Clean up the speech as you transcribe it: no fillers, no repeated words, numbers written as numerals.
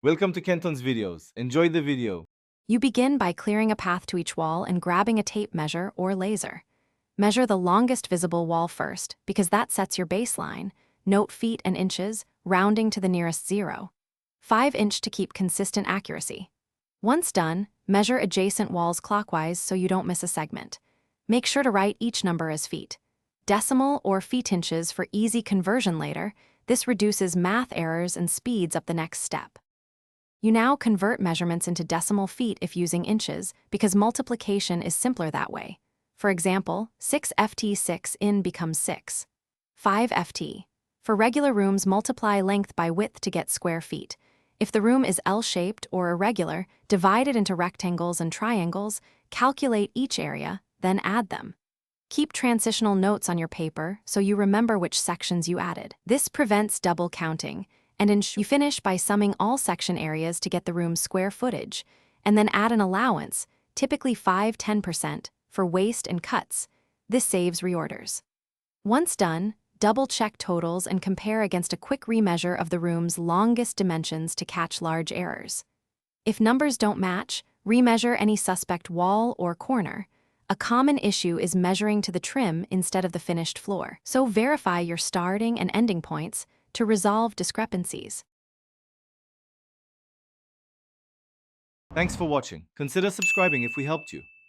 Welcome to Kenton's videos. Enjoy the video. You begin by clearing a path to each wall and grabbing a tape measure or laser. Measure the longest visible wall first, because that sets your baseline. Note feet and inches, rounding to the nearest zero. 5-inch to keep consistent accuracy. Once done, measure adjacent walls clockwise so you don't miss a segment. Make sure to write each number as feet. Decimal or feet inches for easy conversion later. This reduces math errors and speeds up the next step. You now convert measurements into decimal feet if using inches, because multiplication is simpler that way. For example, 6ft 6 in becomes 6. 5ft. For regular rooms, multiply length by width to get square feet. If the room is L-shaped or irregular, divide it into rectangles and triangles, calculate each area, then add them. Keep transitional notes on your paper so you remember which sections you added. This prevents double counting, and you finish by summing all section areas to get the room's square footage, and then add an allowance, typically 5–10%, for waste and cuts. This saves reorders. Once done, double-check totals and compare against a quick remeasure of the room's longest dimensions to catch large errors. If numbers don't match, remeasure any suspect wall or corner. A common issue is measuring to the trim instead of the finished floor, so verify your starting and ending points to resolve discrepancies. Thanks for watching. Consider subscribing if we helped you.